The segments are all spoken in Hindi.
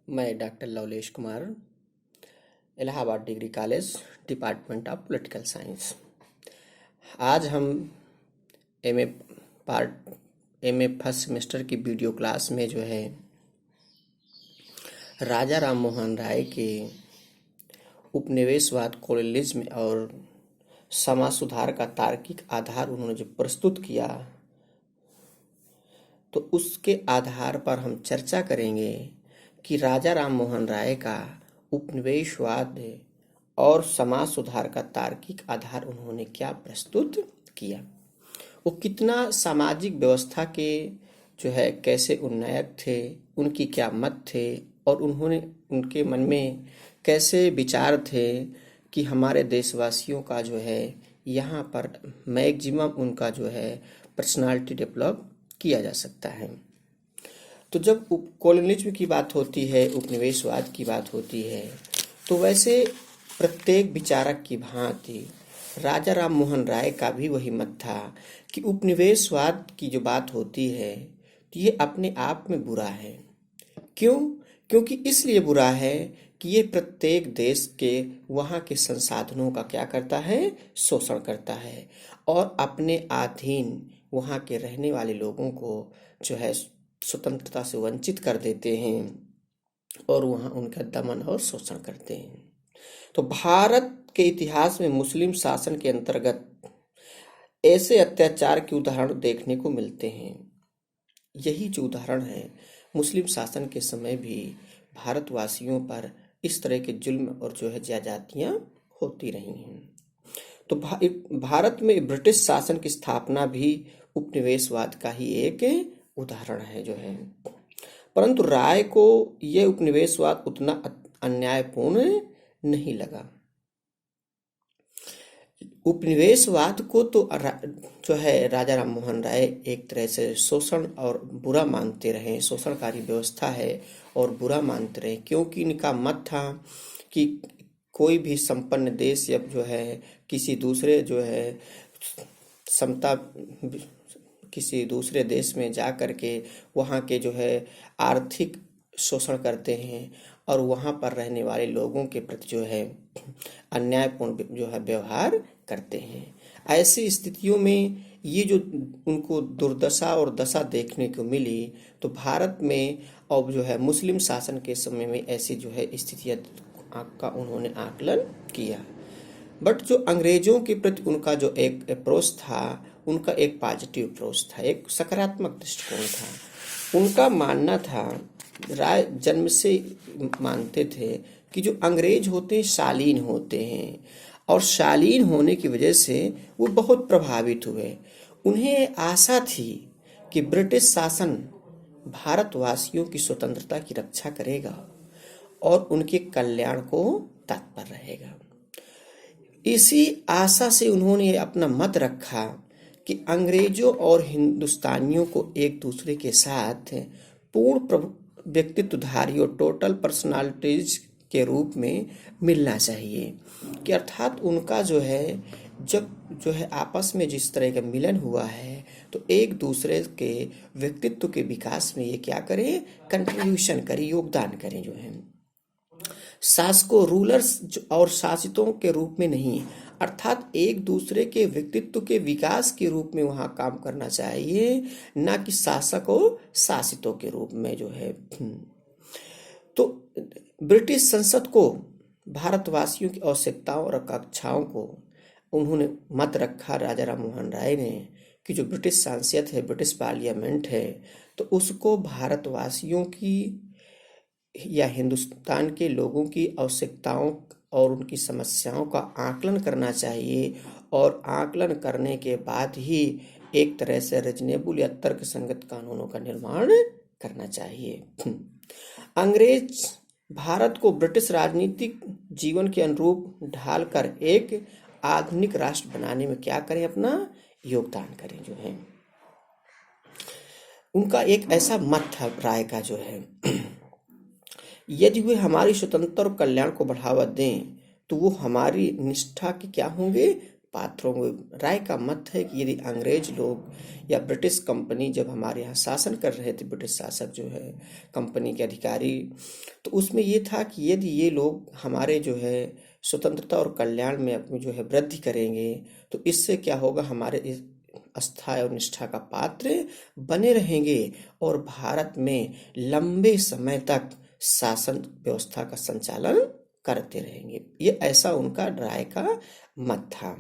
मैं doctor Lovelesh Kumar, Allahabad degree college, department of political science. आज हम MA part MA first semester की वीडियो क्लास में जो है राजा राम मोहन राय के उपनिवेशवाद, कोलोनियलिज्म और समाज सुधार का तार्किक आधार उन्होंने जो प्रस्तुत किया, तो उसके आधार पर हम चर्चा करेंगे कि राजा राम मोहन राय का उपनिवेशवाद और समाज सुधार का तार्किक आधार उन्होंने क्या प्रस्तुत किया, वो कितना सामाजिक व्यवस्था के जो है कैसे उन्नायक थे, उनकी क्या मत थे और उनके मन में कैसे विचार थे कि हमारे देशवासियों का जो है यहाँ पर मैक्सिमम उनका जो है पर्सनालिटी डेवलप किया जा सकता है। तो जब कॉलोनियलिज्म की बात होती है, उपनिवेशवाद की बात होती है, तो वैसे प्रत्येक विचारक की भांति राजा राम मोहन राय का भी वही मत था कि उपनिवेशवाद की जो बात होती है तो ये अपने आप में बुरा है। क्यों? क्योंकि इसलिए बुरा है कि ये प्रत्येक देश के वहाँ के संसाधनों का क्या करता है, शोषण करता है और अपने अधीन वहाँ के रहने वाले लोगों को जो है स्वतंत्रता से वंचित कर देते हैं और वहाँ उनका दमन और शोषण करते हैं। तो भारत के इतिहास में मुस्लिम शासन के अंतर्गत ऐसे अत्याचार के उदाहरण देखने को मिलते हैं। यही जो उदाहरण है, मुस्लिम शासन के समय भी भारतवासियों पर इस तरह के जुल्म और जो है ज्यादतियाँ होती रही हैं। तो भारत में ब्रिटिश शासन की स्थापना भी उपनिवेशवाद का ही एक उदाहरण है जो है। परंतु राय को यह उपनिवेशवाद उतना अन्यायपूर्ण नहीं लगा। उपनिवेशवाद को तो जो है राजा राम मोहन राय एक तरह से शोषण और बुरा मानते रहे, शोषणकारी व्यवस्था है और बुरा मानते रहे, क्योंकि इनका मत था कि कोई भी संपन्न देश या जो है किसी दूसरे जो है समता किसी दूसरे देश में जा कर के वहाँ के जो है आर्थिक शोषण करते हैं और वहाँ पर रहने वाले लोगों के प्रति जो है अन्यायपूर्ण जो है व्यवहार करते हैं। ऐसी स्थितियों में ये जो उनको दुर्दशा और दशा देखने को मिली, तो भारत में अब जो है मुस्लिम शासन के समय में ऐसी जो है स्थितियाँ का उन्होंने आकलन किया। बट जो अंग्रेजों के प्रति उनका जो एक अप्रोच था, उनका एक पॉजिटिव अप्रोच था, एक सकारात्मक दृष्टिकोण था। उनका मानना था, राय जन्म से मानते थे कि जो अंग्रेज होते हैं शालीन होते हैं और शालीन होने की वजह से वो बहुत प्रभावित हुए। उन्हें आशा थी कि ब्रिटिश शासन भारतवासियों की स्वतंत्रता की रक्षा करेगा और उनके कल्याण को तत्पर रहेगा। इसी आशा से उन्होंने अपना मत रखा कि अंग्रेजों और हिंदुस्तानियों को एक दूसरे के साथ पूर्ण व्यक्तित्वधारी और टोटल पर्सनालिटीज के रूप में मिलना चाहिए, कि अर्थात उनका जो है जब जो है आपस में जिस तरह का मिलन हुआ है, तो एक दूसरे के व्यक्तित्व के विकास में ये क्या करें, कंट्रीब्यूशन करें, योगदान करें। जो है शासकों, रूलर्स और शासितों के रूप में नहीं, अर्थात एक दूसरे के व्यक्तित्व के विकास के रूप में वहाँ काम करना चाहिए, ना कि शासक और शासितों के रूप में जो है। तो ब्रिटिश संसद को भारतवासियों की आवश्यकताओं और आकांक्षाओं को उन्होंने मत रखा, राजा राम मोहन राय ने, कि जो ब्रिटिश संसद है, ब्रिटिश पार्लियामेंट है, तो उसको भारतवासियों की या हिंदुस्तान के लोगों की आवश्यकताओं और उनकी समस्याओं का आकलन करना चाहिए और आकलन करने के बाद ही एक तरह से रीजनेबल या तर्कसंगत कानूनों का निर्माण करना चाहिए। अंग्रेज भारत को ब्रिटिश राजनीतिक जीवन के अनुरूप ढालकर एक आधुनिक राष्ट्र बनाने में क्या करें, अपना योगदान करें। जो है उनका एक ऐसा मत था राय का जो है, यदि वे हमारी स्वतंत्रता और कल्याण को बढ़ावा दें तो वो हमारी निष्ठा के क्या होंगे, पात्रों में राय का मत है कि यदि अंग्रेज लोग या ब्रिटिश कंपनी जब हमारे यहाँ शासन कर रहे थे, ब्रिटिश शासक जो है, कंपनी के अधिकारी, तो उसमें ये था कि यदि ये लोग हमारे जो है स्वतंत्रता और कल्याण में अपनी जो है वृद्धि करेंगे, तो इससे क्या होगा, हमारे इस आस्था और निष्ठा का पात्र बने रहेंगे और भारत में लंबे समय तक शासन व्यवस्था का संचालन करते रहेंगे। ये ऐसा उनका राय का मत था।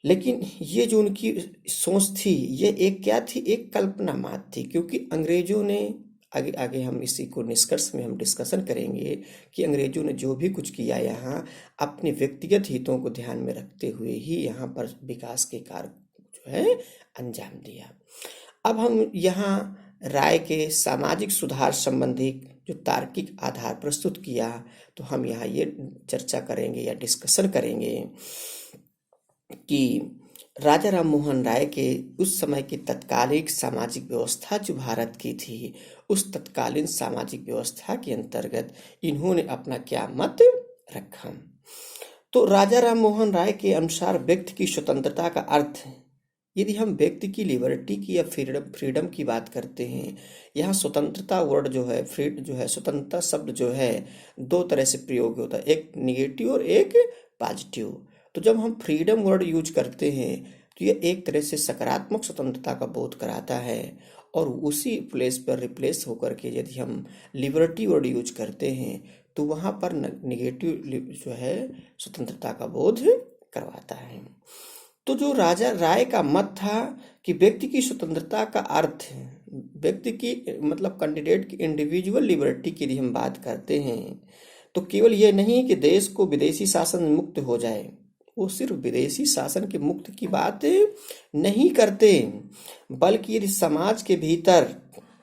लेकिन ये जो उनकी सोच थी, ये एक क्या थी, एक कल्पना मात्र थी, क्योंकि अंग्रेजों ने आगे आगे हम इसी को निष्कर्ष में हम डिस्कशन करेंगे कि अंग्रेजों ने जो भी कुछ किया यहाँ अपने व्यक्तिगत हितों को ध्यान में रखते हुए ही यहाँ पर विकास के कार्य जो है अंजाम दिया। अब हम यहाँ राय के सामाजिक सुधार संबंधी जो तार्किक आधार प्रस्तुत किया, तो हम यहाँ ये चर्चा करेंगे या डिस्कशन करेंगे कि राजा राम मोहन राय के उस समय की तत्कालीन सामाजिक व्यवस्था जो भारत की थी, उस तत्कालीन सामाजिक व्यवस्था के अंतर्गत इन्होंने अपना क्या मत रखा। तो राजा राम मोहन राय के अनुसार व्यक्ति की स्वतंत्रता का अर्थ, यदि हम व्यक्ति की लिबर्टी की या फ्रीडम की बात करते हैं, यहाँ स्वतंत्रता वर्ड जो है, स्वतंत्रता शब्द जो है दो तरह से प्रयोग होता है, एक निगेटिव और एक पॉजिटिव। तो जब हम फ्रीडम वर्ड यूज करते हैं तो ये एक तरह से सकारात्मक स्वतंत्रता का बोध कराता है, और उसी प्लेस पर रिप्लेस होकर के यदि हम लिबर्टी वर्ड यूज करते हैं तो वहाँ पर निगेटिव जो है स्वतंत्रता का बोध करवाता है। तो जो राजा राय का मत था कि व्यक्ति की स्वतंत्रता का अर्थ, व्यक्ति की मतलब कैंडिडेट की इंडिविजुअल लिबर्टी की यदि हम बात करते हैं तो केवल ये नहीं कि देश को विदेशी शासन मुक्त हो जाए, वो सिर्फ विदेशी शासन के मुक्त की बात नहीं करते, बल्कि यदि समाज के भीतर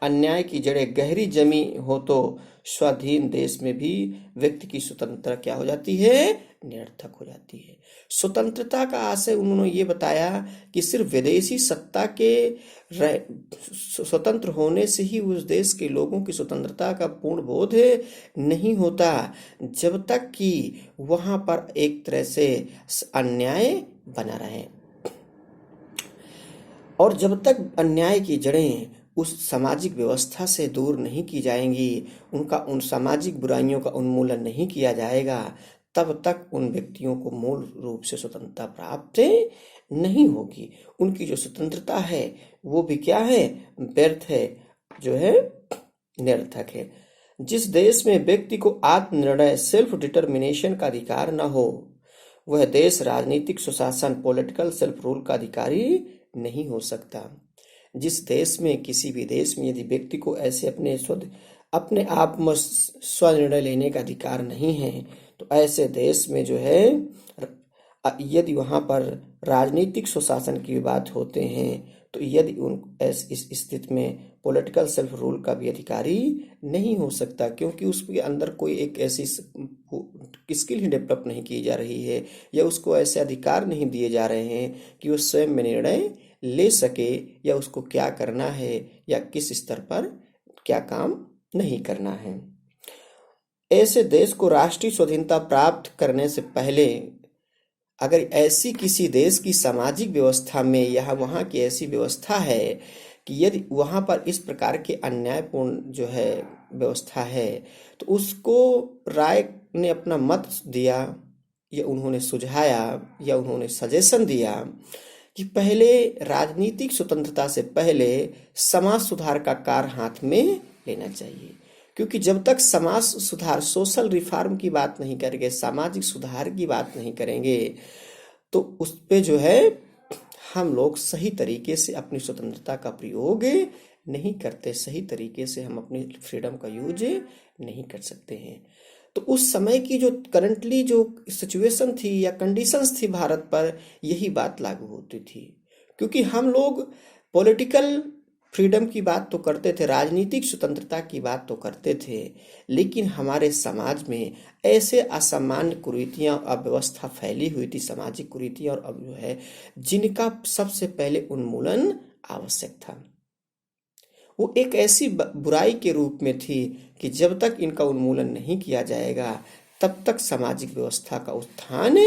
अन्याय की जड़ें गहरी जमी हो तो स्वाधीन देश में भी व्यक्ति की स्वतंत्रता क्या हो जाती है, निरर्थक हो जाती है। स्वतंत्रता का आशय उन्होंने ये बताया कि सिर्फ विदेशी सत्ता के स्वतंत्र होने से ही उस देश के लोगों की स्वतंत्रता का पूर्ण बोध नहीं होता, जब तक कि वहां पर एक तरह से अन्याय बना रहे, और जब तक अन्याय की जड़ें उस सामाजिक व्यवस्था से दूर नहीं की जाएंगी, उन सामाजिक बुराइयों का उन्मूलन नहीं किया जाएगा, तब तक उन व्यक्तियों को मूल रूप से स्वतंत्रता प्राप्त नहीं होगी। उनकी जो स्वतंत्रता है वो भी क्या है, व्यर्थ है, जो है निरर्थक है। जिस देश में व्यक्ति को आत्मनिर्णय सेल्फ डिटर्मिनेशन का अधिकार न हो, वह देश राजनीतिक सुशासन पॉलिटिकल सेल्फ रूल का अधिकारी नहीं हो सकता। जिस देश में, किसी भी देश में यदि व्यक्ति को ऐसे अपने आप में स्वनिर्णय लेने का अधिकार नहीं है, तो ऐसे देश में जो है यदि वहां पर राजनीतिक सुशासन की बात होते हैं, तो यदि इस स्थिति में पॉलिटिकल सेल्फ रूल का भी अधिकारी नहीं हो सकता, क्योंकि उसके अंदर कोई एक ऐसी स्किल ही डेवलप नहीं की जा रही है, या उसको ऐसे अधिकार नहीं दिए जा रहे हैं कि वो स्वयं में निर्णय ले सके, या उसको क्या करना है या किस स्तर पर क्या काम नहीं करना है। ऐसे देश को राष्ट्रीय स्वाधीनता प्राप्त करने से पहले अगर ऐसी किसी देश की सामाजिक व्यवस्था में या वहाँ की ऐसी व्यवस्था है कि यदि वहाँ पर इस प्रकार के अन्यायपूर्ण जो है व्यवस्था है, तो उसको राय ने अपना मत दिया, या उन्होंने सुझाया, या उन्होंने सजेशन दिया कि पहले राजनीतिक स्वतंत्रता से पहले समाज सुधार का कार्य हाथ में लेना चाहिए, क्योंकि जब तक समाज सुधार, सोशल रिफॉर्म की बात नहीं करेंगे, सामाजिक सुधार की बात नहीं करेंगे, तो उस पे जो है हम लोग सही तरीके से अपनी स्वतंत्रता का प्रयोग नहीं करते, सही तरीके से हम अपनी फ्रीडम का यूज नहीं कर सकते हैं। तो उस समय की जो करंटली जो सिचुएशन थी या कंडीशंस थी भारत पर, यही बात लागू होती थी, क्योंकि हम लोग पॉलिटिकल फ्रीडम की बात तो करते थे, राजनीतिक स्वतंत्रता की बात तो करते थे, लेकिन हमारे समाज में ऐसे असामान्य कुरीतियां, अव्यवस्था फैली हुई थी, सामाजिक कुरीतियां, और अब जो है जिनका सबसे पहले उन्मूलन आवश्यक था। वो एक ऐसी बुराई के रूप में थी कि जब तक इनका उन्मूलन नहीं किया जाएगा, तब तक सामाजिक व्यवस्था का उत्थान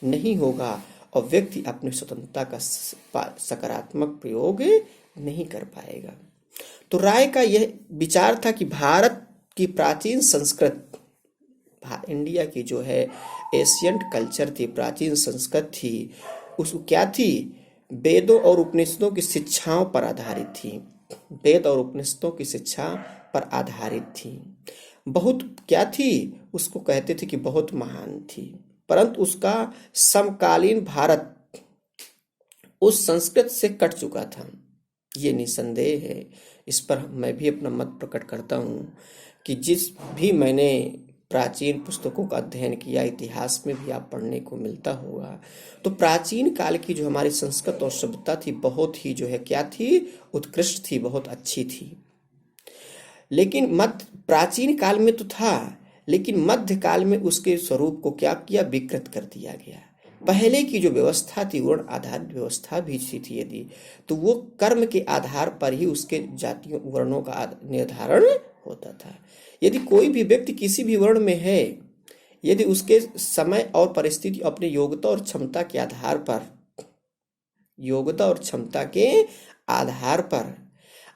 नहीं होगा, और व्यक्ति अपनी स्वतंत्रता का सकारात्मक प्रयोग नहीं कर पाएगा। तो राय का यह विचार था कि भारत की प्राचीन संस्कृत, इंडिया की जो है एशियंट कल्चर थी, प्राचीन संस्कृत थी, उस क्या थी, वेदों और उपनिषदों की शिक्षाओं पर आधारित थी। वेद और उपनिषदों की शिक्षा पर आधारित थी। बहुत क्या थी, उसको कहते थे कि बहुत महान थी, परंतु उसका समकालीन भारत उस संस्कृत से कट चुका था, ये निसंदेह है। इस पर मैं भी अपना मत प्रकट करता हूँ कि जिस भी मैंने प्राचीन पुस्तकों का अध्ययन किया, इतिहास में भी आप पढ़ने को मिलता होगा, तो प्राचीन काल की जो हमारी संस्कृत और सभ्यता थी बहुत ही जो है क्या थी, उत्कृष्ट थी, बहुत अच्छी थी। लेकिन प्राचीन काल में तो था, लेकिन मध्य काल में उसके स्वरूप को क्या किया, विकृत कर दिया गया। पहले की जो व्यवस्था थी, वर्ण आधारित व्यवस्था भी थी यदि, तो वो कर्म के आधार पर ही उसके जातियों वर्णों का निर्धारण होता था। यदि कोई भी व्यक्ति किसी भी वर्ण में है, यदि उसके समय और परिस्थिति अपने योग्यता और क्षमता के आधार पर, योग्यता और क्षमता के आधार पर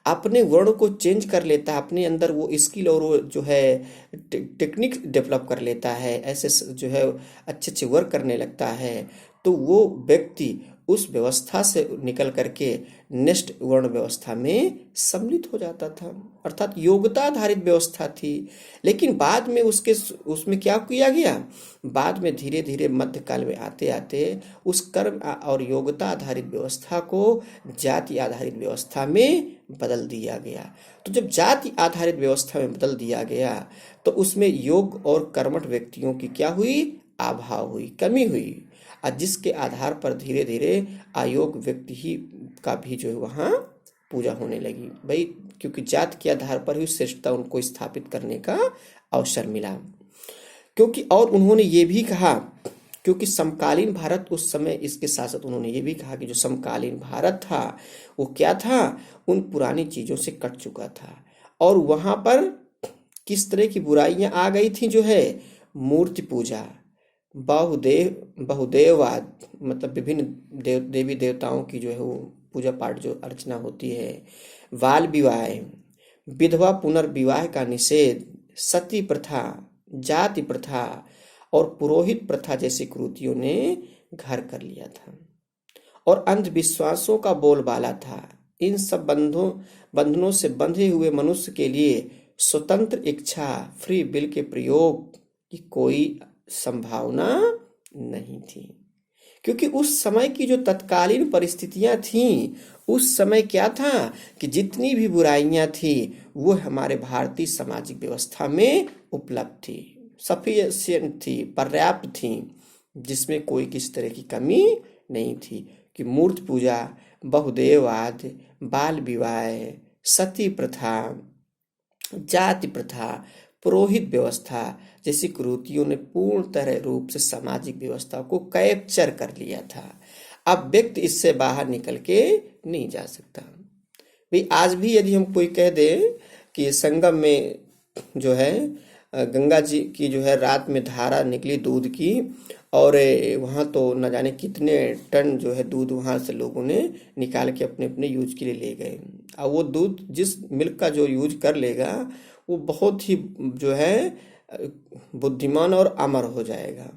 अपने वर्ण को चेंज कर लेता है, अपने अंदर वो स्किल और वो जो है टेक्निक डेवलप कर लेता है, ऐसे जो है अच्छे अच्छे वर्क करने लगता है, तो वो व्यक्ति उस व्यवस्था से निकल करके नेक्स्ट वर्ण व्यवस्था में सम्मिलित हो जाता था, अर्थात योग्यता आधारित व्यवस्था थी। लेकिन बाद में उसमें क्या किया गया, बाद में धीरे धीरे मध्यकाल में आते आते उस कर्म और योग्यता आधारित व्यवस्था को जाति आधारित व्यवस्था में बदल दिया गया। तो जब जाति आधारित व्यवस्था में बदल दिया गया तो उसमें योग और कर्मठ व्यक्तियों की क्या हुई, अभाव हुई, कमी हुई, और जिसके आधार पर धीरे धीरे अयोग्य व्यक्ति ही का भी जो है वहाँ पूजा होने लगी भाई, क्योंकि जात के आधार पर ही श्रेष्ठता उनको स्थापित करने का अवसर मिला। क्योंकि और उन्होंने ये भी कहा, क्योंकि समकालीन भारत उस समय, इसके साथ साथ उन्होंने ये भी कहा कि जो समकालीन भारत था वो क्या था, उन पुरानी चीजों से कट चुका था, और वहां पर किस तरह की बुराइयां आ गई थी, जो है मूर्ति पूजा, बहुदेववाद, मतलब विभिन्न देवी देवताओं की जो है वो पूजा पाठ जो अर्चना होती है, बाल विवाह, विधवा पुनर्विवाह का निषेध, सती प्रथा, जाति प्रथा और पुरोहित प्रथा जैसी कुरीतियों ने घर कर लिया था और अंधविश्वासों का बोलबाला था। इन सब बंधनों से बंधे हुए मनुष्य के लिए स्वतंत्र इच्छा, फ्री विल के प्रयोग की कोई संभावना नहीं थी, क्योंकि उस समय की जो तत्कालीन परिस्थितियां थीं, उस समय क्या था कि जितनी भी बुराइयां थी वो हमारे भारतीय सामाजिक व्यवस्था में उपलब्ध थी, सफिशिएंट थी, पर्याप्त थी, जिसमें कोई किसी तरह की कमी नहीं थी। कि मूर्ति पूजा, बहुदेववाद, बाल विवाह, सती प्रथा, जाति प्रथा, पुरोहित व्यवस्था जैसी कुरीतियों ने पूर्ण तरह रूप से सामाजिक व्यवस्था को कैप्चर कर लिया था। अब व्यक्ति इससे बाहर निकल के नहीं जा सकता। भाई आज भी यदि हम कोई कह दे कि संगम में जो है गंगा जी की जो है रात में धारा निकली दूध की, और वहाँ तो न जाने कितने टन जो है दूध वहाँ से लोगों ने निकाल के अपने अपने यूज के लिए ले गए। और वो दूध जिस मिल्क का जो यूज कर लेगा वो बहुत ही जो है बुद्धिमान और अमर हो जाएगा।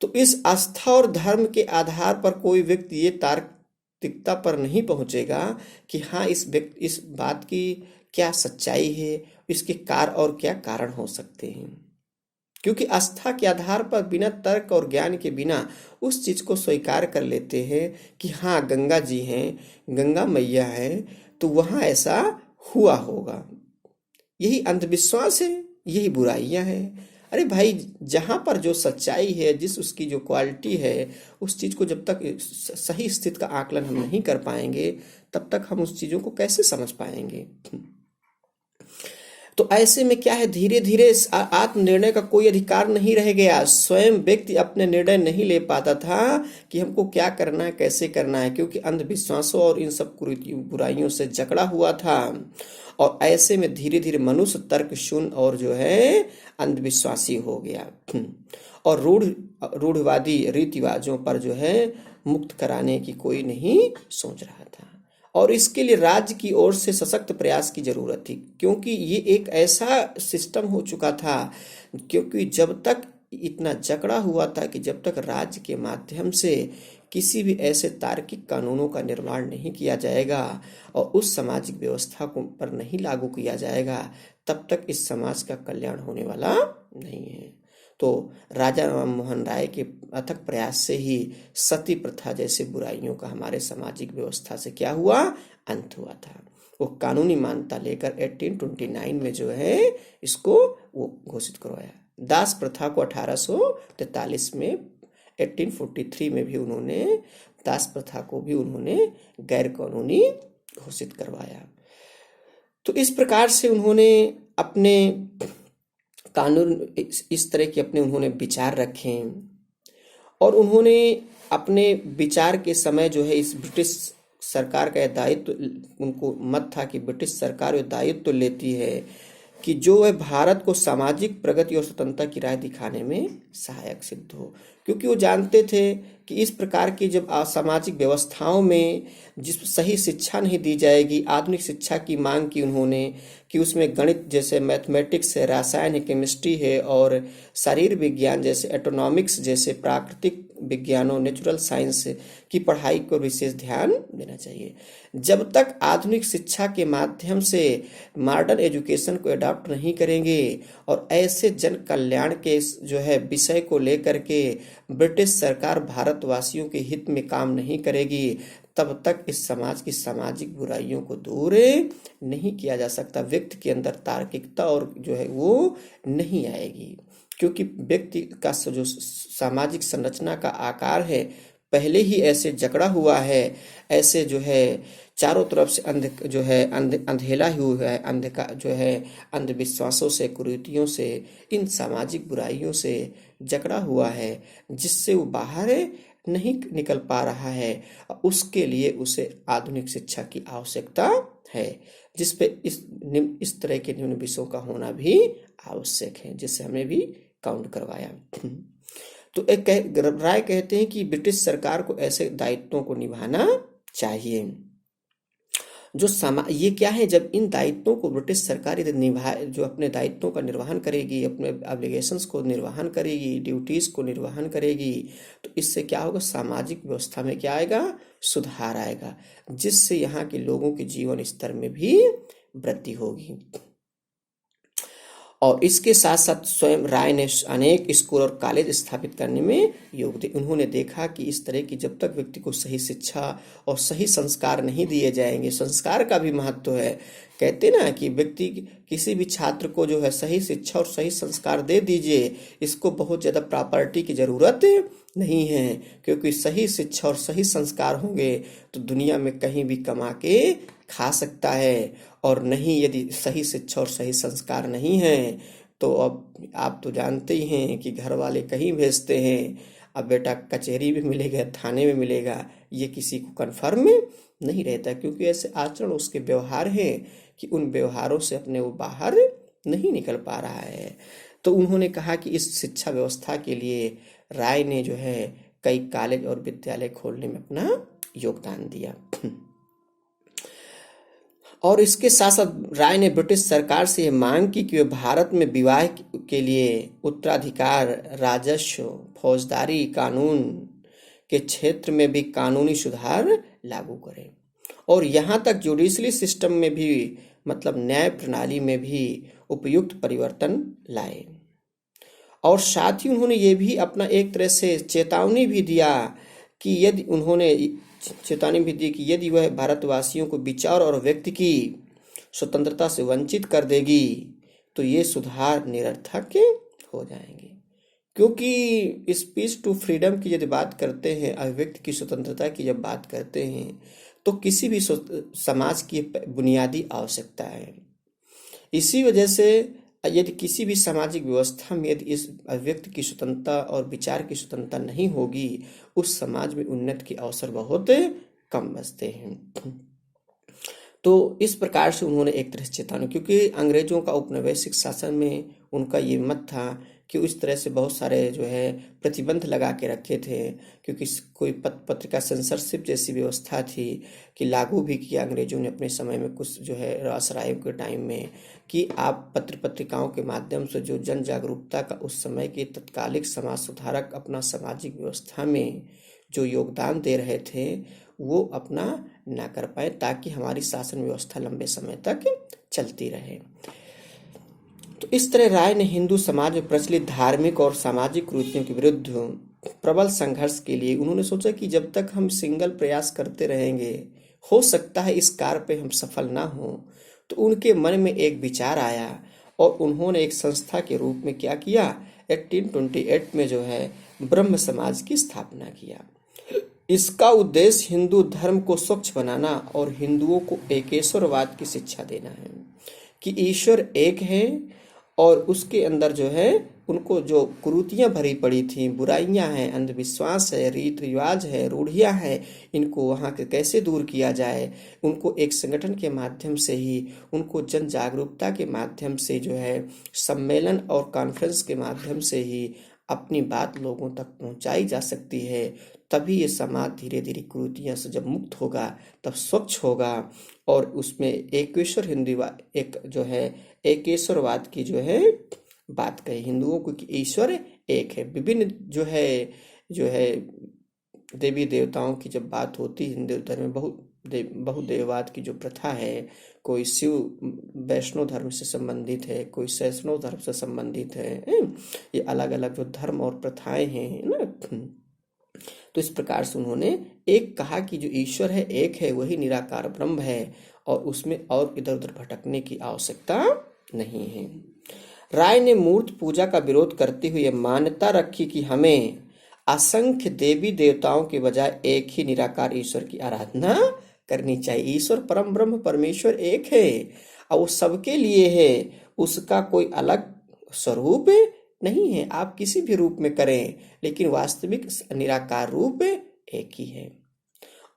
तो इस आस्था और धर्म के आधार पर कोई व्यक्ति ये तार्किकता पर नहीं पहुंचेगा कि हाँ इस बात की क्या सच्चाई है, इसके कार और क्या कारण हो सकते हैं, क्योंकि आस्था के आधार पर बिना तर्क और ज्ञान के बिना उस चीज को स्वीकार कर लेते हैं कि हाँ गंगा जी हैं, गंगा मैया है, तो वहां ऐसा हुआ होगा। यही अंधविश्वास है, यही बुराइयां हैं। अरे भाई जहां पर जो सच्चाई है, जिस उसकी जो क्वालिटी है, उस चीज को जब तक सही स्थिति का आकलन हम नहीं कर पाएंगे तब तक हम उस चीजों को कैसे समझ पाएंगे। तो ऐसे में क्या है, धीरे धीरे आत्मनिर्णय का कोई अधिकार नहीं रह गया। स्वयं व्यक्ति अपने निर्णय नहीं ले पाता था कि हमको क्या करना है, कैसे करना है, क्योंकि अंधविश्वासों और इन सब बुराइयों से जकड़ा हुआ था। और ऐसे में धीरे धीरे मनुष्य तर्क शून्य और जो है अंधविश्वासी हो गया और रूढ़वादी रीति रिवाजों पर जो है मुक्त कराने की कोई नहीं सोच रहा था। और इसके लिए राज्य की ओर से सशक्त प्रयास की जरूरत थी, क्योंकि ये एक ऐसा सिस्टम हो चुका था, क्योंकि जब तक इतना जकड़ा हुआ था कि जब तक राज्य के माध्यम से किसी भी ऐसे तार्किक कानूनों का निर्माण नहीं किया जाएगा और उस सामाजिक व्यवस्था को पर नहीं लागू किया जाएगा, तब तक इस समाज का कल्याण होने वाला नहीं है। तो राजा राम मोहन राय के अथक प्रयास से ही सती प्रथा जैसे बुराइयों का हमारे सामाजिक व्यवस्था से क्या हुआ, अंत हुआ था। वो कानूनी मान्यता लेकर 1829 में जो है इसको वो घोषित करवाया। दास प्रथा को 1843 में 1843 में भी उन्होंने दास प्रथा को भी उन्होंने गैर कानूनी घोषित करवाया। तो इस प्रकार से उन्होंने अपने कानून इस तरह के अपने उन्होंने विचार रखे और उन्होंने अपने विचार के समय जो है इस ब्रिटिश सरकार का दायित्व, उनको मत था कि ब्रिटिश सरकार दायित्व लेती है कि जो वह भारत को सामाजिक प्रगति और स्वतंत्रता की राह दिखाने में सहायक सिद्ध हो, क्योंकि वो जानते थे कि इस प्रकार की जब सामाजिक व्यवस्थाओं में जिस सही शिक्षा नहीं दी जाएगी, आधुनिक शिक्षा की मांग की उन्होंने कि उसमें गणित जैसे मैथमेटिक्स है, रसायन है, केमिस्ट्री है और शरीर विज्ञान जैसे एटोनॉमिक्स जैसे प्राकृतिक विज्ञानों नेचुरल साइंस की पढ़ाई को विशेष ध्यान देना चाहिए। जब तक आधुनिक शिक्षा के माध्यम से मॉडर्न एजुकेशन को अडॉप्ट नहीं करेंगे और ऐसे जन कल्याण के जो है विषय को लेकर के ब्रिटिश सरकार भारतवासियों के हित में काम नहीं करेगी, तब तक इस समाज की सामाजिक बुराइयों को दूर नहीं किया जा सकता। व्यक्ति के अंदर तार्किकता और जो है वो नहीं आएगी, क्योंकि व्यक्ति का जो सामाजिक संरचना का आकार है पहले ही ऐसे जकड़ा हुआ है, ऐसे जो है चारों तरफ से अंधेला ही हुआ है, अंधकार जो है अंधविश्वासों से, कुरीतियों से, इन सामाजिक बुराइयों से जकड़ा हुआ है, जिससे वो बाहर नहीं निकल पा रहा है। उसके लिए उसे आधुनिक शिक्षा की आवश्यकता है, जिसपे इस तरह के निम्न विषयों का होना भी आवश्यक है, जिससे हमें भी काउंट करवाया। तो एक राय कहते हैं कि ब्रिटिश सरकार को ऐसे दायित्वों को निभाना चाहिए। ये क्या है, जब इन दायित्वों को ब्रिटिश सरकार जो अपने दायित्वों का निर्वहन करेगी, अपने ऑब्लिगेशंस को निर्वहन करेगी, ड्यूटीज को निर्वहन करेगी, तो इससे क्या होगा, सामाजिक व्यवस्था में क्या आएगा, सुधार आएगा, जिससे यहाँ के लोगों के जीवन स्तर में भी वृद्धि होगी। और इसके साथ साथ स्वयं राय ने अनेक स्कूल और कॉलेज स्थापित करने में योग दिया। उन्होंने देखा कि इस तरह की जब तक व्यक्ति को सही शिक्षा और सही संस्कार नहीं दिए जाएंगे, संस्कार का भी महत्व है। कहते ना कि व्यक्ति किसी भी छात्र को जो है सही शिक्षा और सही संस्कार दे दीजिए, इसको बहुत ज़्यादा प्रॉपर्टी की ज़रूरत नहीं है, क्योंकि सही शिक्षा और सही संस्कार होंगे तो दुनिया में कहीं भी कमा के खा सकता है। और नहीं, यदि सही शिक्षा और सही संस्कार नहीं है तो अब आप तो जानते ही हैं कि घर वाले कहीं भेजते हैं, अब बेटा कचहरी में मिलेगा, थाने में मिलेगा, ये किसी को कन्फर्म नहीं रहता, क्योंकि ऐसे आचरण उसके व्यवहार हैं कि उन व्यवहारों से अपने वो बाहर नहीं निकल पा रहा है। तो उन्होंने कहा कि इस शिक्षा व्यवस्था के लिए राय ने जो है कई कॉलेज और विद्यालय खोलने में अपना योगदान दिया। और इसके साथ साथ राय ने ब्रिटिश सरकार से यह मांग की कि वे भारत में विवाह के लिए उत्तराधिकार, राजस्व, फौजदारी कानून के क्षेत्र में भी कानूनी सुधार लागू करें और यहाँ तक जुडिशरी सिस्टम में भी, मतलब न्याय प्रणाली में भी उपयुक्त परिवर्तन लाए। और साथ ही उन्होंने ये भी अपना एक तरह से चेतावनी भी दिया कि यदि वह भारतवासियों को विचार और व्यक्ति की स्वतंत्रता से वंचित कर देगी तो ये सुधार निरर्थक हो जाएंगे। क्योंकि स्पीच टू फ्रीडम की यदि बात करते हैं, अभिव्यक्ति की स्वतंत्रता की जब बात करते हैं, तो किसी भी समाज की बुनियादी आवश्यकता है। इसी वजह से यदि किसी भी सामाजिक व्यवस्था में यदि इस अभिव्यक्ति की स्वतंत्रता और विचार की स्वतंत्रता नहीं होगी, उस समाज में उन्नति के अवसर बहुत कम बचते हैं। तो इस प्रकार से उन्होंने एक तरह से चेतावनी, क्योंकि अंग्रेजों का औपनिवेशिक शासन में उनका ये मत था कि उस तरह से बहुत सारे जो है प्रतिबंध लगा के रखे थे, क्योंकि कोई पत्रिका सेंसरशिप जैसी व्यवस्था थी कि लागू भी किया अंग्रेजों ने अपने समय में, कुछ जो है रासराय के टाइम में, कि आप पत्रिकाओं के माध्यम से जो जन जागरूकता का उस समय के तत्कालिक समाज सुधारक अपना सामाजिक व्यवस्था में जो योगदान दे रहे थे वो अपना ना कर पाए, ताकि हमारी शासन व्यवस्था लंबे समय तक चलती रहे। तो इस तरह राय ने हिंदू समाज में प्रचलित धार्मिक और सामाजिक कुरीतियों के विरुद्ध प्रबल संघर्ष के लिए उन्होंने सोचा कि जब तक हम सिंगल प्रयास करते रहेंगे, हो सकता है इस कार्य पे हम सफल ना हो। तो उनके मन में एक विचार आया और उन्होंने एक संस्था के रूप में क्या किया, 1828 में जो है ब्रह्म समाज की स्थापना किया। इसका उद्देश्य हिंदू धर्म को स्वच्छ बनाना और हिंदुओं को एकेश्वरवाद की शिक्षा देना है कि ईश्वर एक है और उसके अंदर जो है उनको जो कुरीतियां भरी पड़ी थी, बुराइयां हैं, अंधविश्वास है, रीत रिवाज है, रूढ़ियां हैं, इनको वहाँ के कैसे दूर किया जाए। उनको एक संगठन के माध्यम से ही, उनको जन जागरूकता के माध्यम से जो है सम्मेलन और कॉन्फ्रेंस के माध्यम से ही अपनी बात लोगों तक पहुंचाई जा सकती है। तभी ये समाज धीरे धीरे कुरीतियों से जब मुक्त होगा तब स्वच्छ होगा और उसमें एकेश्वर हिंदूवाद, एक जो है एकेश्वरवाद की जो है बात कही हिंदुओं को कि ईश्वर एक है। विभिन्न जो है देवी देवताओं की जब बात होती है हिंदू धर्म में, बहुदेववाद की जो प्रथा है, कोई शिव वैष्णव धर्म से संबंधित है, कोई वैष्णव धर्म से संबंधित है, ये अलग अलग जो धर्म और प्रथाएं हैं ना। तो इस प्रकार से उन्होंने एक कहा कि जो ईश्वर है एक है, वही निराकार ब्रह्म है और उसमें और इधर उधर भटकने की आवश्यकता नहीं है। राय ने मूर्ति पूजा का विरोध करते हुए मान्यता रखी कि हमें असंख्य देवी देवताओं के बजाय एक ही निराकार ईश्वर की आराधना करनी चाहिए। ईश्वर परम ब्रह्म परमेश्वर एक है और वो सबके लिए है, उसका कोई अलग स्वरूप नहीं है। आप किसी भी रूप में करें, लेकिन वास्तविक निराकार रूप एक ही है।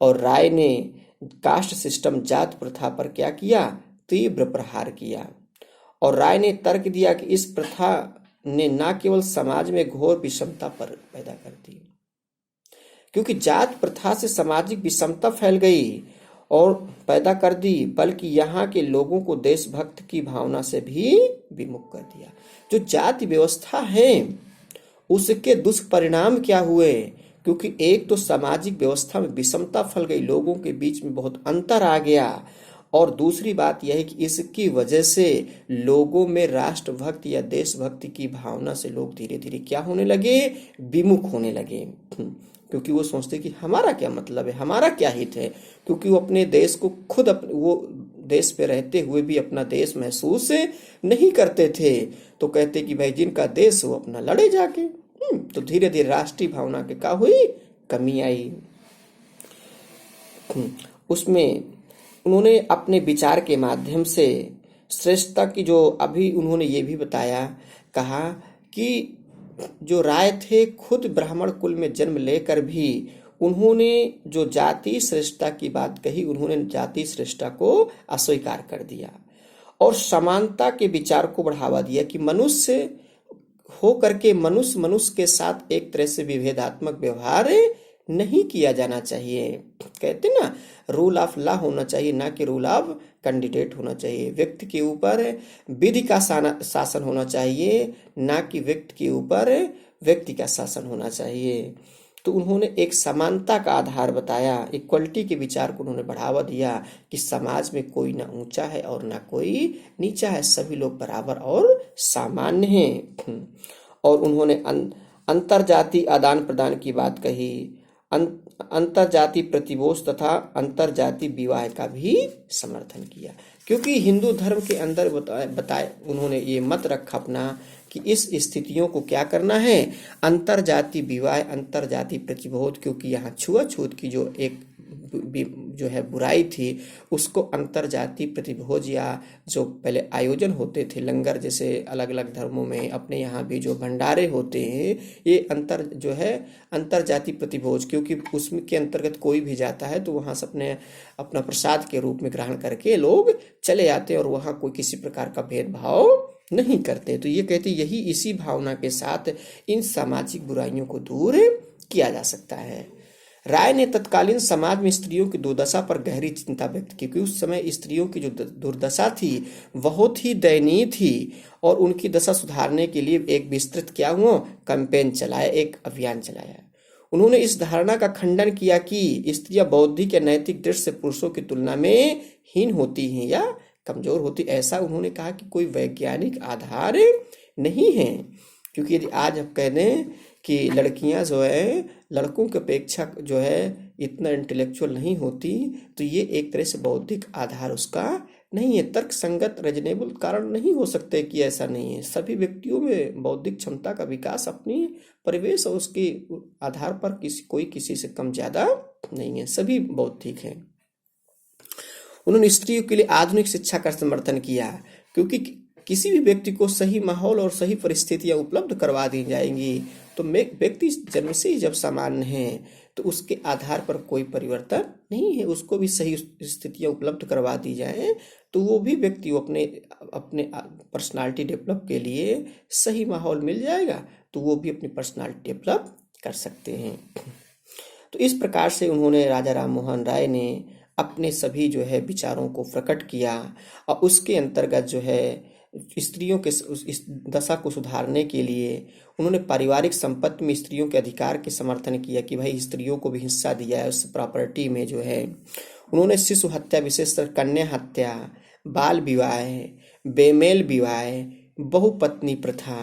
और राय ने कास्ट सिस्टम, जात प्रथा पर क्या किया, तीव्र प्रहार किया। और राय ने तर्क दिया कि इस प्रथा ने न केवल समाज में घोर विषमता पर पैदा कर दी, क्योंकि जात प्रथा से सामाजिक विषमता फैल गई और पैदा कर दी, बल्कि यहाँ के लोगों को देशभक्त की भावना से भी विमुख कर दिया। जो जाति व्यवस्था है उसके दुष्परिणाम क्या हुए, क्योंकि एक तो सामाजिक व्यवस्था में विषमता फैल गई, लोगों के बीच में बहुत अंतर आ गया, और दूसरी बात यह है कि इसकी वजह से लोगों में राष्ट्रभक्ति या देशभक्ति की भावना से लोग धीरे धीरे क्या होने लगे, विमुख होने लगे। क्योंकि वो सोचते कि हमारा क्या मतलब है, हमारा क्या हित है, क्योंकि वो अपने देश को खुद वो देश पे रहते हुए भी अपना देश महसूस नहीं करते थे। तो कहते कि भाई जिनका देश वो अपना लड़े जाके। तो धीरे धीरे राष्ट्रीय भावना के क्या हुई, कमी आई। उसमें उन्होंने अपने विचार के माध्यम से श्रेष्ठता की जो अभी उन्होंने ये भी बताया, कहा कि जो राय थे खुद ब्राह्मण कुल में जन्म लेकर भी उन्होंने जो जाति श्रेष्ठता की बात कही, उन्होंने जाति श्रेष्ठता को अस्वीकार कर दिया और समानता के विचार को बढ़ावा दिया कि मनुष्य हो करके मनुष्य के साथ एक तरह से विभेदात्मक व्यवहार नहीं किया जाना चाहिए। कहते ना, रूल ऑफ लॉ होना चाहिए, ना कि रूल ऑफ कैंडिडेट होना चाहिए। व्यक्ति के ऊपर विधि का शासन होना चाहिए, ना कि व्यक्ति के ऊपर व्यक्ति का शासन होना चाहिए। तो उन्होंने एक समानता का आधार बताया, इक्वलिटी के विचार को उन्होंने बढ़ावा दिया कि समाज में कोई ना ऊंचा है और ना कोई नीचा है, सभी लोग बराबर और सामान्य हैं। और उन्होंने अंतरजातीय आदान प्रदान की बात कही, अंतरजातीय प्रतिबोध तथा अंतरजातीय विवाह का भी समर्थन किया, क्योंकि हिंदू धर्म के अंदर बताए उन्होंने ये मत रखा अपना कि इस स्थितियों को क्या करना है, अंतरजातीय विवाह, अंतरजातीय प्रतिबोध, क्योंकि यहाँ छुआछूत की जो एक जो है बुराई थी उसको अंतर जाति प्रतिभोज या जो पहले आयोजन होते थे लंगर जैसे अलग अलग धर्मों में, अपने यहाँ भी जो भंडारे होते हैं, ये अंतर जाति प्रतिभोज, क्योंकि उसमें के अंतर्गत कोई भी जाता है तो वहाँ से अपना प्रसाद के रूप में ग्रहण करके लोग चले आते हैं और वहाँ कोई किसी प्रकार का भेदभाव नहीं करते। तो ये कहते यही इसी भावना के साथ इन सामाजिक बुराइयों को दूर किया जा सकता है। राय ने तत्कालीन समाज में स्त्रियों की दुर्दशा पर गहरी चिंता व्यक्त की, क्योंकि उस समय स्त्रियों की जो दुर्दशा थी बहुत ही दयनीय थी और उनकी दशा सुधारने के लिए एक विस्तृत क्या हुआ कैंपेन चलाया, एक अभियान चलाया। उन्होंने इस धारणा का खंडन किया कि स्त्रियां बौद्धिक या नैतिक दृष्टि से पुरुषों की तुलना में हीन होती हैं या कमजोर होती। ऐसा उन्होंने कहा कि कोई वैज्ञानिक आधार नहीं है, क्योंकि यदि आज आप कह दें कि लड़कियां जो है लड़कों की अपेक्षा जो है इतना इंटेलेक्चुअल नहीं होती, तो ये एक तरह से बौद्धिक आधार उसका नहीं है, तर्क संगत रीजनेबल कारण नहीं हो सकते कि ऐसा नहीं है। सभी व्यक्तियों में बौद्धिक क्षमता का विकास अपनी परिवेश और उसके आधार पर कोई किसी से कम ज्यादा नहीं है, सभी बौद्धिक हैं। उन्होंने स्त्रियों के लिए आधुनिक शिक्षा का समर्थन किया, क्योंकि किसी भी व्यक्ति को सही माहौल और सही परिस्थितियां उपलब्ध करवा दी जाएंगी तो व्यक्ति जन्म से ही जब सामान्य है तो उसके आधार पर कोई परिवर्तन नहीं है। उसको भी सही स्थितियां उपलब्ध करवा दी जाए तो वो भी व्यक्ति अपने पर्सनालिटी डेवलप के लिए सही माहौल मिल जाएगा तो वो भी अपनी पर्सनालिटी डेवलप कर सकते हैं। तो इस प्रकार से उन्होंने राजा राम मोहन राय ने अपने सभी जो है विचारों को प्रकट किया और उसके अंतर्गत जो है स्त्रियों के इस दशा को सुधारने के लिए उन्होंने पारिवारिक संपत्ति में स्त्रियों के अधिकार के समर्थन किया कि भाई स्त्रियों को भी हिस्सा दिया है उस प्रॉपर्टी में जो है। उन्होंने शिशु हत्या, विशेषकर कन्या हत्या, बाल विवाह, बेमेल विवाह, बहुपत्नी प्रथा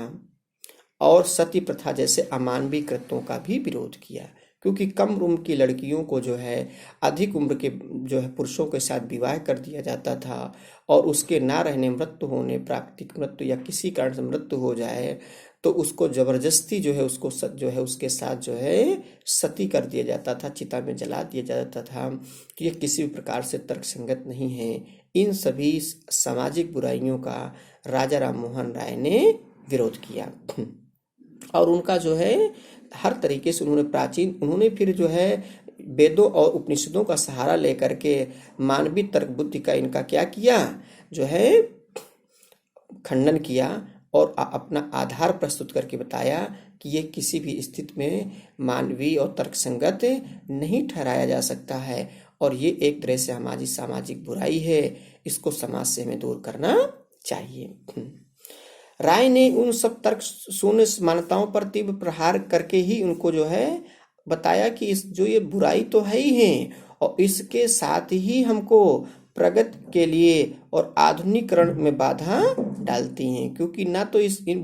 और सती प्रथा जैसे अमानवीय कृत्यों का भी विरोध किया, क्योंकि कम उम्र की लड़कियों को जो है अधिक उम्र के जो है पुरुषों के साथ विवाह कर दिया जाता था और उसके ना रहने, मृत्यु होने, प्राकृतिक मृत्यु या किसी कारण से मृत्यु हो जाए तो उसको जबरदस्ती जो है उसको जो है उसके साथ जो है सती कर दिया जाता था, चिता में जला दिया जाता था। तो ये किसी भी प्रकार से तर्कसंगत नहीं है। इन सभी सामाजिक बुराइयों का राजा राम मोहन राय ने विरोध किया और उनका जो है हर तरीके से उन्होंने फिर जो है वेदों और उपनिषदों का सहारा लेकर के मानवीय तर्क बुद्धि का इनका क्या किया जो है खंडन किया और अपना आधार प्रस्तुत करके बताया कि ये किसी भी स्थिति में मानवीय और तर्कसंगत नहीं ठहराया जा सकता है और ये एक तरह से हमारी सामाजिक बुराई है, इसको समाज से हमें दूर करना चाहिए। राय ने उन सब तर्क शून्य मान्यताओं पर तीव्र प्रहार करके ही उनको जो है बताया कि जो ये बुराई तो है ही है और इसके साथ ही हमको प्रगति के लिए और आधुनिकीकरण में बाधा डालती हैं, क्योंकि ना तो इन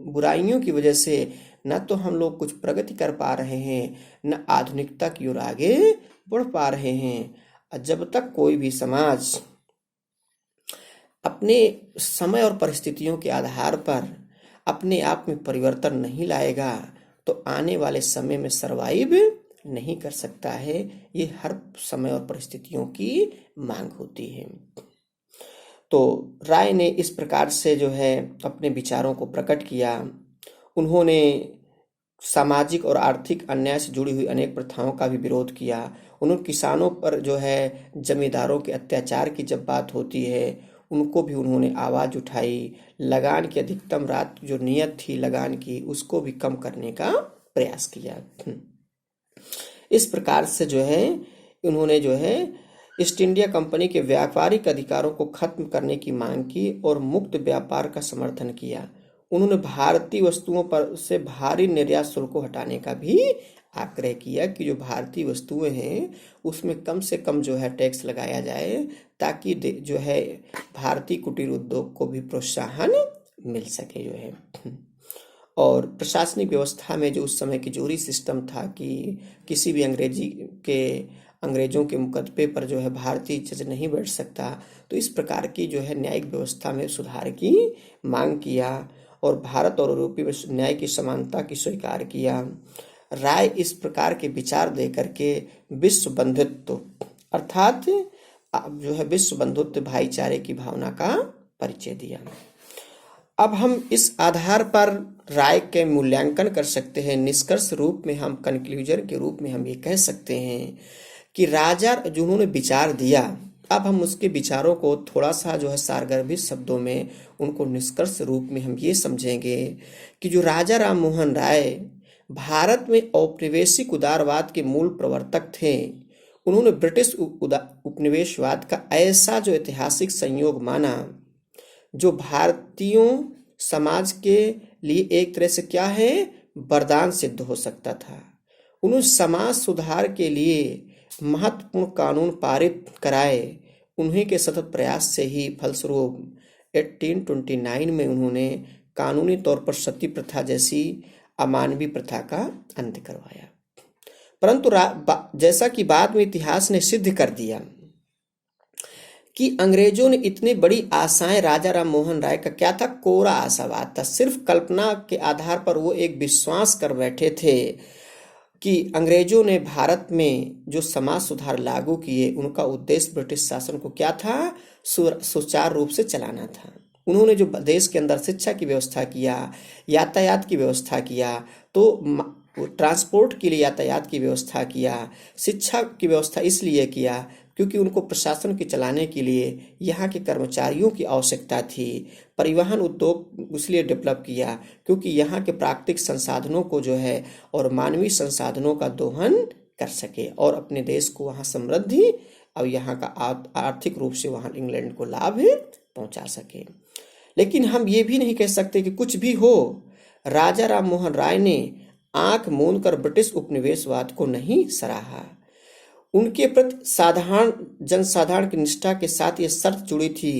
बुराइयों की वजह से ना तो हम लोग कुछ प्रगति कर पा रहे हैं, न आधुनिकता की ओर आगे बढ़ पा रहे हैं। जब तक कोई भी समाज अपने समय और परिस्थितियों के आधार पर अपने आप में परिवर्तन नहीं लाएगा तो आने वाले समय में सरवाइव नहीं कर सकता है। ये हर समय और परिस्थितियों की मांग होती है। तो राय ने इस प्रकार से जो है अपने विचारों को प्रकट किया। उन्होंने सामाजिक और आर्थिक अन्याय से जुड़ी हुई अनेक प्रथाओं का भी विरोध किया। उन्होंने किसानों पर जो है जमींदारों के अत्याचार की जब बात होती है उनको भी उन्होंने आवाज उठाई। लगान की अधिकतम रात जो नियत थी लगान की उसको भी कम करने का प्रयास किया। इस प्रकार से जो है उन्होंने जो है ईस्ट इंडिया कंपनी के व्यापारिक अधिकारों को खत्म करने की मांग की और मुक्त व्यापार का समर्थन किया। उन्होंने भारतीय वस्तुओं पर से भारी निर्यात शुल्क को हटाने का भी आग्रह किया कि जो भारतीय वस्तुएं हैं उसमें कम से कम जो है टैक्स लगाया जाए ताकि जो है भारतीय कुटीर उद्योग को भी प्रोत्साहन मिल सके जो है। और प्रशासनिक व्यवस्था में जो उस समय की जूरी सिस्टम था कि किसी भी अंग्रेजों के मुकदमे पर जो है भारतीय जज नहीं बैठ सकता, तो इस प्रकार की जो है न्यायिक व्यवस्था में सुधार की मांग किया और भारत और यूरोपीय न्याय की समानता की स्वीकार किया। राय इस प्रकार के विचार दे करके विश्व बंधुत्व अर्थात जो है विश्व बंधुत्व भाईचारे की भावना का परिचय दिया। अब हम इस आधार पर राय के मूल्यांकन कर सकते हैं। निष्कर्ष रूप में हम कंक्लूजन के रूप में हम ये कह सकते हैं कि राजा जिन्होंने विचार दिया, अब हम उसके विचारों को थोड़ा सा जो है सारगर्भित शब्दों में उनको निष्कर्ष रूप में हम ये समझेंगे कि जो राजा राम मोहन राय भारत में औपनिवेशिक उदारवाद के मूल प्रवर्तक थे। उन्होंने ब्रिटिश उपनिवेशवाद का ऐसा जो ऐतिहासिक संयोग माना जो भारतीयों समाज के लिए एक तरह से क्या है, वरदान सिद्ध हो सकता था। उन्होंने समाज सुधार के लिए महत्वपूर्ण कानून पारित कराए। उन्हीं के सतत प्रयास से ही फलस्वरूप 1829 में उन्होंने कानूनी तौर पर सती प्रथा जैसी अमानवीय प्रथा का अंत करवाया। परंतु जैसा कि बाद में इतिहास ने सिद्ध कर दिया कि अंग्रेजों ने इतनी बड़ी आशाएं, राजा राम मोहन राय का क्या था, कोरा आशावाद था। सिर्फ कल्पना के आधार पर वो एक विश्वास कर बैठे थे कि अंग्रेजों ने भारत में जो समाज सुधार लागू किए उनका उद्देश्य ब्रिटिश शासन को क्या था, सुचारू रूप से चलाना था। उन्होंने जो देश के अंदर शिक्षा की व्यवस्था किया, यातायात की व्यवस्था किया, तो ट्रांसपोर्ट के लिए यातायात की व्यवस्था किया, शिक्षा की व्यवस्था इसलिए किया क्योंकि उनको प्रशासन के चलाने के लिए यहाँ के कर्मचारियों की आवश्यकता थी। परिवहन उद्योग इसलिए डेवलप किया क्योंकि यहाँ के प्राकृतिक संसाधनों को जो है और मानवीय संसाधनों का दोहन कर सके और अपने देश को वहाँ समृद्धि और यहाँ का आर्थिक रूप से वहाँ इंग्लैंड को लाभ पहुँचा सके। लेकिन हम ये भी नहीं कह सकते कि कुछ भी हो, राजा राम मोहन राय ने आंख मूंद कर ब्रिटिश उपनिवेशवाद को नहीं सराहा। उनके प्रति साधारण जनसाधारण की निष्ठा के साथ यह शर्त जुड़ी थी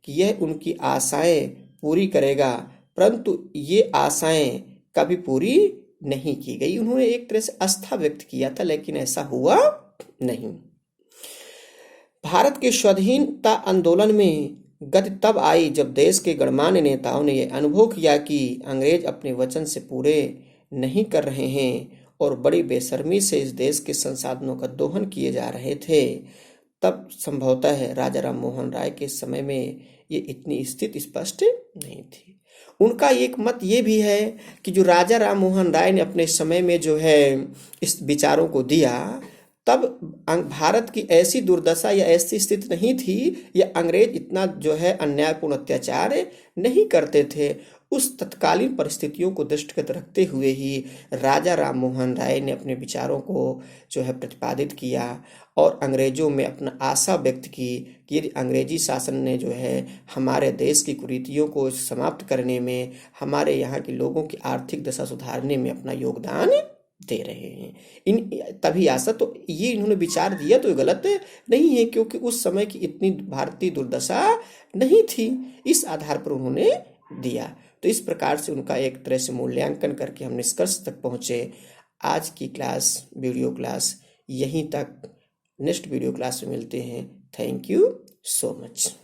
कि यह उनकी आशाएं पूरी करेगा, परंतु ये आशाएं कभी पूरी नहीं की गई। उन्होंने एक तरह से आस्था व्यक्त किया था, लेकिन ऐसा हुआ नहीं। भारत के स्वाधीनता आंदोलन में गति तब आई जब देश के गणमान्य नेताओं ने यह अनुभव किया कि अंग्रेज अपने वचन से पूरे नहीं कर रहे हैं और बड़ी बेशर्मी से इस देश के संसाधनों का दोहन किए जा रहे थे। तब संभवतः है राजा राम मोहन राय के समय में ये इतनी स्थिति स्पष्ट नहीं थी। उनका एक मत ये भी है कि जो राजा राम मोहन राय ने अपने समय में जो है इस विचारों को दिया, तब भारत की ऐसी दुर्दशा या ऐसी स्थिति नहीं थी या अंग्रेज इतना जो है अन्यायपूर्ण अत्याचार नहीं करते थे। उस तत्कालीन परिस्थितियों को दृष्टिगत रखते हुए ही राजा राम मोहन राय ने अपने विचारों को जो है प्रतिपादित किया और अंग्रेजों में अपना आशा व्यक्त की कि यदि अंग्रेजी शासन ने जो है हमारे देश की कुरीतियों को समाप्त करने में, हमारे यहाँ के लोगों की आर्थिक दशा सुधारने में अपना योगदान दे रहे हैं, तभी आशा। तो ये इन्होंने विचार दिया तो गलत नहीं है, क्योंकि उस समय की इतनी भारतीय दुर्दशा नहीं थी, इस आधार पर उन्होंने दिया। तो इस प्रकार से उनका एक तरह से मूल्यांकन करके हम निष्कर्ष तक पहुँचे। आज की क्लास, वीडियो क्लास यहीं तक। नेक्स्ट वीडियो क्लास में मिलते हैं। Thank you so much.